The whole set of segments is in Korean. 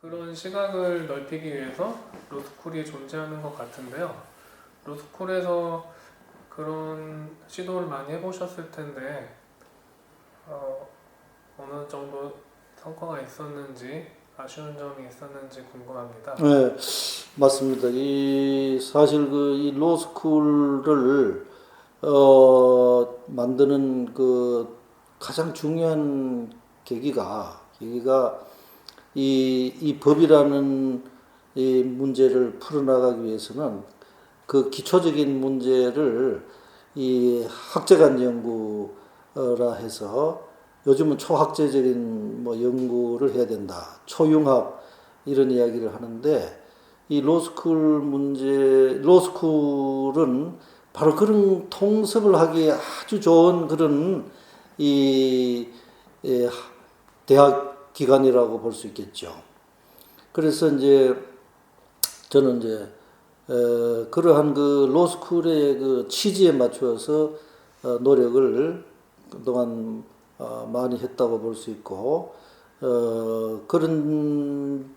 그런 시각을 넓히기 위해서 로스쿨이 존재하는 것 같은데요. 로스쿨에서 그런 시도를 많이 해보셨을 텐데 어느 정도 성과가 있었는지 아쉬운 점이 있었는지 궁금합니다. 네, 맞습니다. 사실 이 로스쿨을 만드는 그 가장 중요한 계기가 이 법이라는 이 문제를 풀어나가기 위해서는 그 기초적인 문제를 이 학제간 연구라 해서 요즘은 초학제적인 뭐 연구를 해야 된다. 초융합 이런 이야기를 하는데 이 로스쿨은 바로 그런 통섭을 하기에 아주 좋은 그런 이 대학 기관이라고 볼 수 있겠죠. 그래서 이제 저는 이제 그러한 그 로스쿨의 그 취지에 맞추어서 노력을 그동안 많이 했다고 볼 수 있고 그런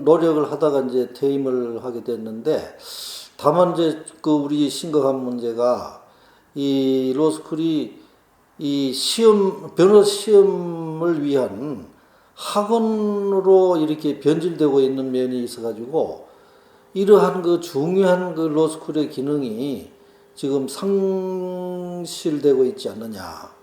노력을 하다가 이제 퇴임을 하게 됐는데 다만 이제 그 우리 심각한 문제가 이 로스쿨이 이 변호 시험을 위한 학원으로 이렇게 변질되고 있는 면이 있어가지고 이러한 그 중요한 그 로스쿨의 기능이 지금 상실되고 있지 않느냐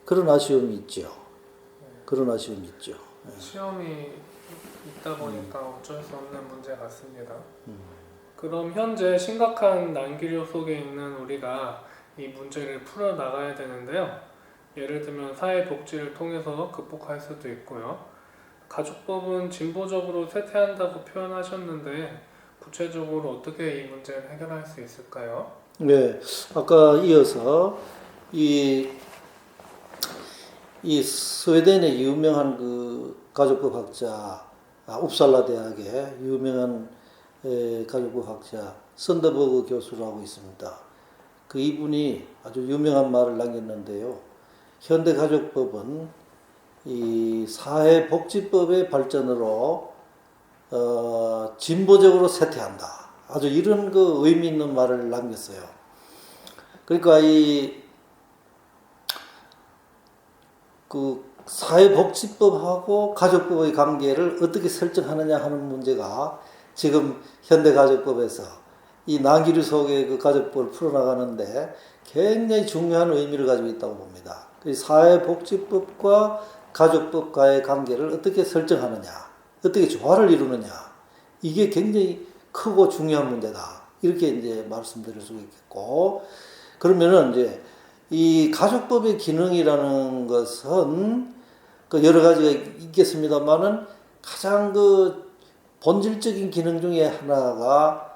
그런 아쉬움이 있죠. 그런 아쉬움이 있죠. 시험이 있다 보니까 어쩔 수 없는 문제 같습니다. 그럼 현재 심각한 난기류 속에 있는 우리가 이 문제를 풀어나가야 되는데요. 예를 들면 사회복지를 통해서 극복할 수도 있고요. 가족법은 진보적으로 쇠퇴한다고 표현하셨는데 구체적으로 어떻게 이 문제를 해결할 수 있을까요? 네, 아까 이어서 이 스웨덴의 유명한 그 가족법 학자, 웁살라 대학의 유명한 가족법 학자 선더버그 교수라고 있습니다. 그 이분이 아주 유명한 말을 남겼는데요. 현대 가족법은 이 사회복지법의 발전으로 진보적으로 쇠퇴한다. 아주 이런 그 의미 있는 말을 남겼어요. 그러니까 그 사회복지법하고 가족법의 관계를 어떻게 설정하느냐 하는 문제가 지금 현대가족법에서 이 난기류 속의 그 가족법을 풀어나가는데 굉장히 중요한 의미를 가지고 있다고 봅니다. 사회복지법과 가족법과의 관계를 어떻게 설정하느냐, 어떻게 조화를 이루느냐, 이게 굉장히 크고 중요한 문제다. 이렇게 이제 말씀드릴 수 있겠고, 그러면은 이제 이 가족법의 기능이라는 것은 그 여러 가지가 있겠습니다만은 가장 그 본질적인 기능 중에 하나가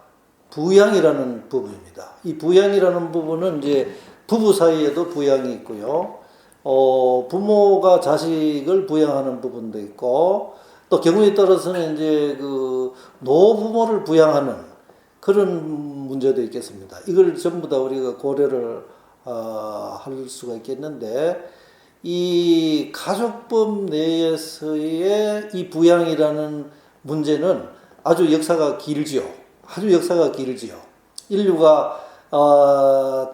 부양이라는 부분입니다. 이 부양이라는 부분은 이제 부부 사이에도 부양이 있고요. 부모가 자식을 부양하는 부분도 있고, 또 경우에 따라서는 이제 그 노부모를 부양하는 그런 문제도 있겠습니다. 이걸 전부 다 우리가 고려를 할 수가 있겠는데, 이 가족법 내에서의 이 부양이라는 문제는 아주 역사가 길지요. 아주 역사가 길지요. 인류가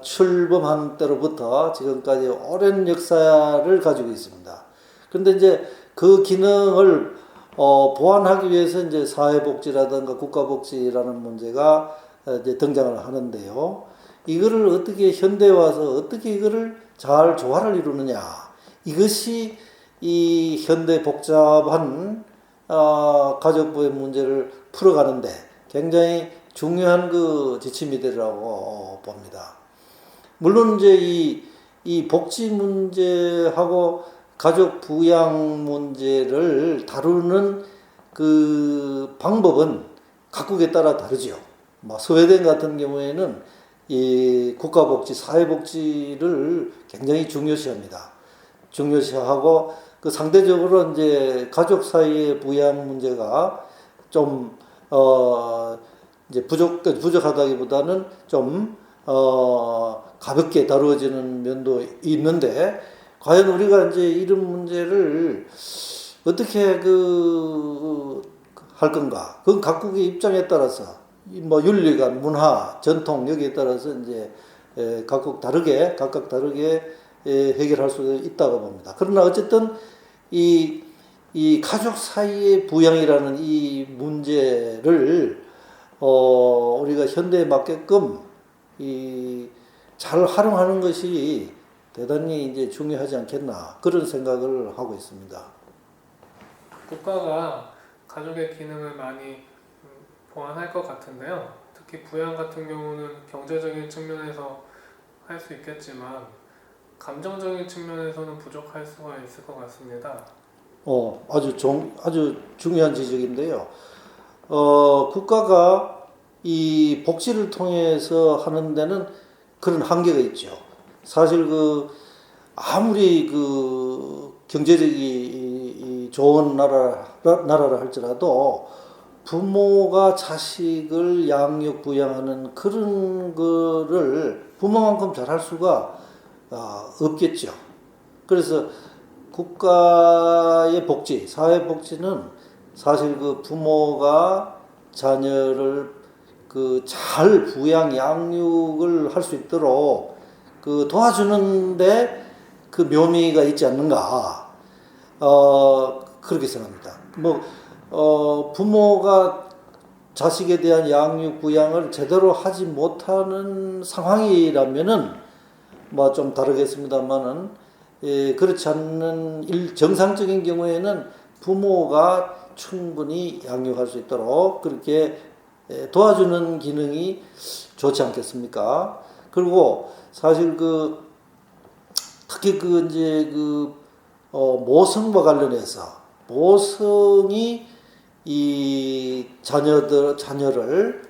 출범한 때로부터 지금까지 오랜 역사를 가지고 있습니다. 그런데 이제 그 기능을 보완하기 위해서 이제 사회복지라든가 국가복지라는 문제가 이제 등장을 하는데요. 이거를 어떻게 현대에 와서 어떻게 이거를 잘 조화를 이루느냐. 이것이 이 현대 복잡한 가족부의 문제를 풀어가는데 굉장히 중요한 그 지침이 되리라고 봅니다. 물론 이제 이 복지 문제하고 가족 부양 문제를 다루는 그 방법은 각국에 따라 다르지요. 뭐 스웨덴 같은 경우에는 이 국가복지, 사회복지를 굉장히 중요시합니다. 중요시하고 그 상대적으로 이제 가족 사이의 부양 문제가 좀 이제 부족하다기보다는 좀 가볍게 다루어지는 면도 있는데 과연 우리가 이제 이런 문제를 어떻게 할 건가? 그 각국의 입장에 따라서 뭐 윤리관, 문화, 전통 여기에 따라서 이제 각각 다르게 해결할 수 있다고 봅니다. 그러나 어쨌든 이 가족 사이의 부양이라는 이 문제를 우리가 현대에 맞게끔 잘 활용하는 것이 대단히 이제 중요하지 않겠나 그런 생각을 하고 있습니다. 국가가 가족의 기능을 많이 보완할 것 같은데요. 특히 부양 같은 경우는 경제적인 측면에서 할 수 있겠지만 감정적인 측면에서는 부족할 수가 있을 것 같습니다. 아주 중요한 지적인데요. 국가가 이 복지를 통해서 하는 데는 그런 한계가 있죠. 사실 아무리 경제력이 좋은 나라라 할지라도 부모가 자식을 양육 부양하는 그런 거를 부모만큼 잘할 수가 없겠죠. 그래서 국가의 복지, 사회 복지는 사실 부모가 자녀를 잘 부양, 양육을 할 수 있도록 도와주는데 묘미가 있지 않는가, 그렇게 생각합니다. 부모가 자식에 대한 양육, 부양을 제대로 하지 못하는 상황이라면은 좀 다르겠습니다만은, 그렇지 않는 정상적인 경우에는 부모가 충분히 양육할 수 있도록 그렇게 도와주는 기능이 좋지 않겠습니까? 그리고 사실 특히 모성과 관련해서 모성이 이 자녀를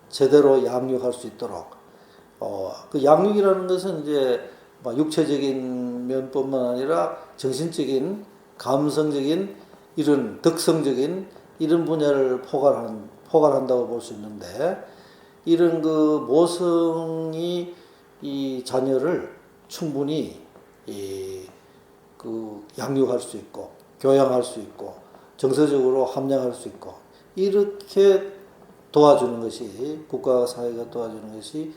제대로 양육할 수 있도록 양육이라는 것은 이제 육체적인 면뿐만 아니라 정신적인, 감성적인, 이런 덕성적인 이런 분야를 포괄한다고 볼 수 있는데, 이런 모성이 이 자녀를 충분히 양육할 수 있고 교양할 수 있고 정서적으로 함양할 수 있고 이렇게 도와주는 것이, 국가와 사회가 도와주는 것이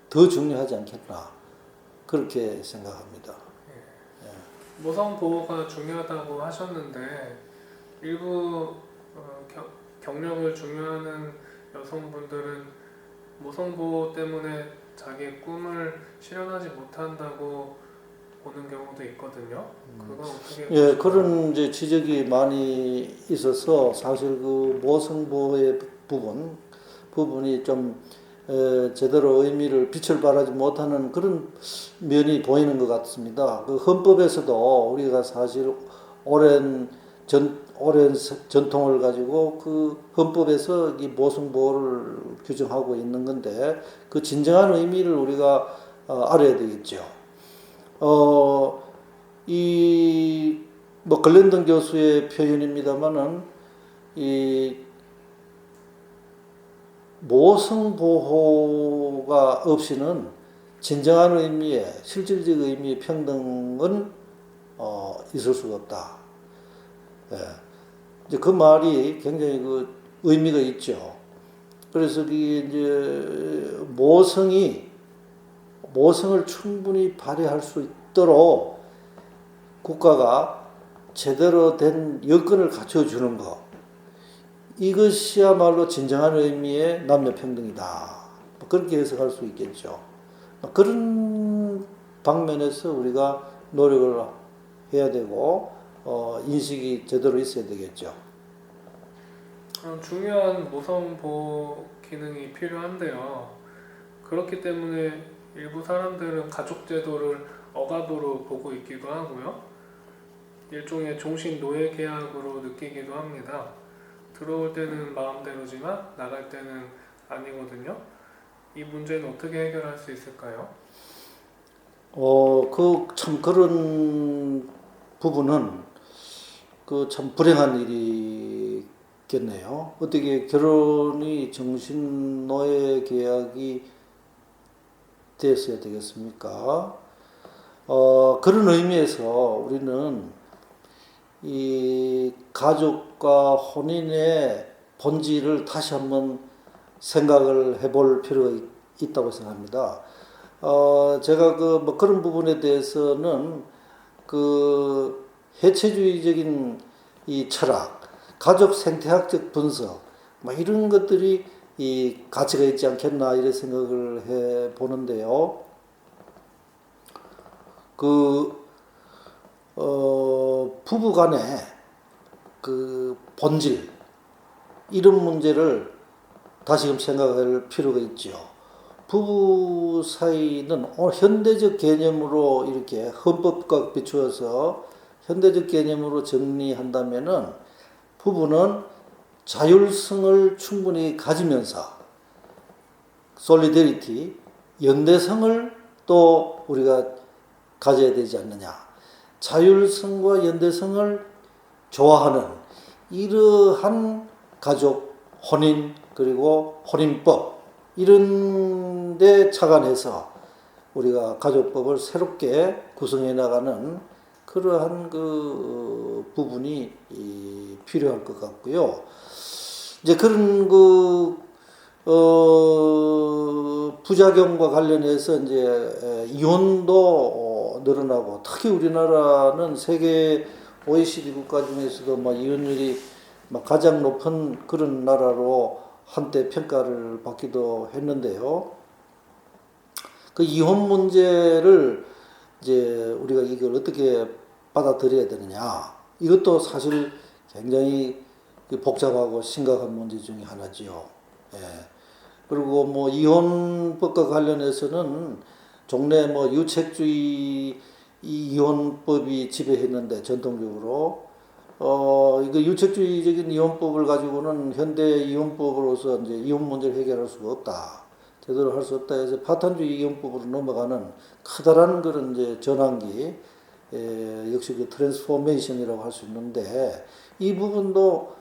더 중요하지 않겠나 그렇게 생각합니다. 모성 보호가 중요하다고 하셨는데 일부 경력을 중요하는 여성분들은 모성 보호 때문에 자기의 꿈을 실현하지 못한다고 보는 경우도 있거든요. 그건 어떻게 보실까요? 그런 이제 지적이 많이 있어서 사실 모성 보호의 부분이 좀 제대로 빛을 발하지 못하는 그런 면이 보이는 것 같습니다. 헌법에서도 우리가 사실 오랜 전통을 가지고 헌법에서 이 모성 보호를 규정하고 있는 건데, 진정한 의미를 우리가 알아야 되겠죠. 글랜던 교수의 표현입니다만은, 이 모성 보호가 없이는 진정한 의미의, 실질적 의미의 평등은 있을 수가 없다. 이제 그 말이 굉장히 의미가 있죠. 그래서 이제 모성을 충분히 발휘할 수 있도록 국가가 제대로 된 여건을 갖춰주는 것, 이것이야말로 진정한 의미의 남녀 평등이다. 그렇게 해석할 수 있겠죠. 그런 방면에서 우리가 노력을 해야 되고 인식이 제대로 있어야 되겠죠. 중요한 모성 보호 기능이 필요한데요. 그렇기 때문에 일부 사람들은 가족 제도를 억압으로 보고 있기도 하고요. 일종의 종신 노예 계약으로 느끼기도 합니다. 들어올 때는 마음대로지만 나갈 때는 아니거든요. 이 문제는 어떻게 해결할 수 있을까요? 참 그런 부분은 참 불행한 일이겠네요. 어떻게 결혼이 정신노예 계약이 됐어야 되겠습니까? 그런 의미에서 우리는 이 가족과 혼인의 본질을 다시 한번 생각을 해볼 필요가 있다고 생각합니다. 제가 뭐 그런 부분에 대해서는 그 해체주의적인 이 철학, 가족 생태학적 분석, 뭐 이런 것들이 이 가치가 있지 않겠나 이런 생각을 해 보는데요. 부부 간의 그 본질, 이런 문제를 다시금 생각할 필요가 있죠. 부부 사이는 현대적 개념으로 이렇게 헌법과 비추어서 현대적 개념으로 정리한다면은 부부는 자율성을 충분히 가지면서 솔리데리티, 연대성을 또 우리가 가져야 되지 않느냐. 자율성과 연대성을 좋아하는 이러한 가족, 혼인, 그리고 혼인법 이런 데 착안해서 우리가 가족법을 새롭게 구성해 나가는 그러한 그 부분이 필요할 것 같고요. 이제 그런 부작용과 관련해서 이제 이혼도 늘어나고, 특히 우리나라는 세계 OECD 국가 중에서도 막 이혼율이 막 가장 높은 그런 나라로 한때 평가를 받기도 했는데요. 그 이혼 문제를 이제 우리가 이걸 어떻게 받아들여야 되느냐, 이것도 사실 굉장히 복잡하고 심각한 문제 중에 하나지요. 예. 그리고 뭐 이혼법과 관련해서는 종래 뭐 유책주의 이혼법이 지배했는데, 전통적으로 이거 유책주의적인 이혼법을 가지고는 현대 이혼법으로서 이제 이혼 문제를 해결할 수가 없다, 제대로 할 수 없다 해서 파탄주의 이혼법으로 넘어가는 커다란 그런 이제 전환기, 역시 그 트랜스포메이션이라고 할 수 있는데, 이 부분도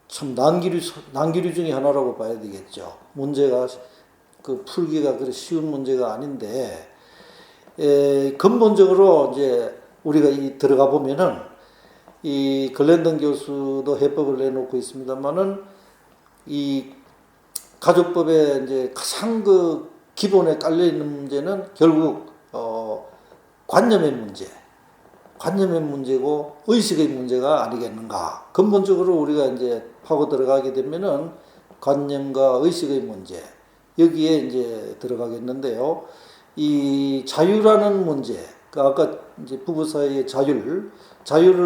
참 난기류 중에 하나라고 봐야 되겠죠. 문제가 그 풀기가 그렇게 쉬운 문제가 아닌데, 근본적으로 이제 우리가 들어가 보면은 이 글랜던 교수도 해법을 내놓고 있습니다만은, 이 가족법에 이제 가장 그 기본에 깔려 있는 문제는 결국 관념의 문제고 의식의 문제가 아니겠는가. 근본적으로 우리가 이제 파고 들어가게 되면은 관념과 의식의 문제, 여기에 이제 들어가겠는데요. 이 자유라는 문제, 아까 이제 부부 사이의 자유를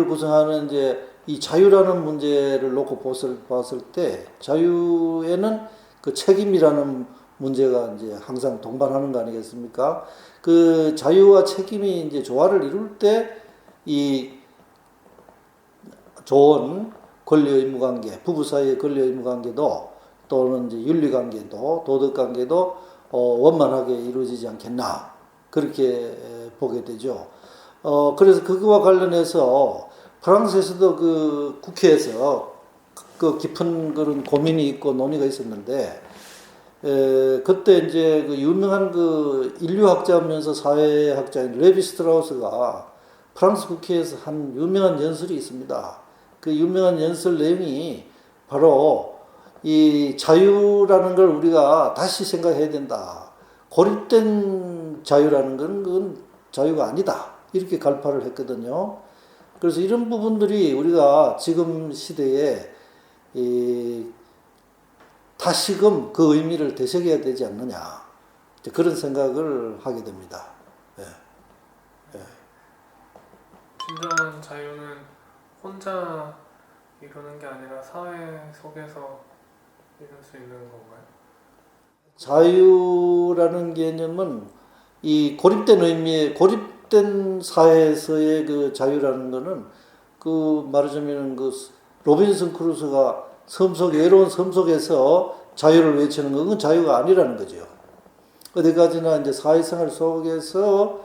구성하는 이제 이 자유라는 문제를 놓고 봤을 때, 자유에는 그 책임이라는 문제가 이제 항상 동반하는 거 아니겠습니까? 그 자유와 책임이 이제 조화를 이룰 때 이 좋은 권리 의무 관계, 부부 사이의 권리 의무 관계도, 또는 이제 윤리 관계도, 도덕 관계도 원만하게 이루어지지 않겠나, 그렇게 보게 되죠. 그래서 그거와 관련해서 프랑스에서도 그 국회에서 그 깊은 그런 고민이 있고 논의가 있었는데, 그때 이제 그 유명한 그 인류학자면서 사회학자인 레비 스트라우스가 프랑스 국회에서 한 유명한 연설이 있습니다. 그 유명한 연설 내용이 바로 이 자유라는 걸 우리가 다시 생각해야 된다. 고립된 자유라는 건 그건 자유가 아니다, 이렇게 갈파를 했거든요. 그래서 이런 부분들이 우리가 지금 시대에 다시금 그 의미를 되새겨야 되지 않느냐, 그런 생각을 하게 됩니다. 예. 예. 진정한 자유는 혼자 이루는 게 아니라 사회 속에서 이룰 수 있는 건가요? 자유라는 개념은 이 고립된 사회에서의 그 자유라는 거는, 그 말하자면 그 로빈슨 크루소가 외로운 섬 속에서 자유를 외치는 건 자유가 아니라는 거죠. 어디까지나 이제 사회생활 속에서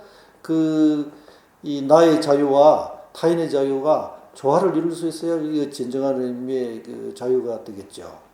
이 나의 자유와 타인의 자유가 조화를 이룰 수 있어야 이게 진정한 의미의 그 자유가 되겠죠.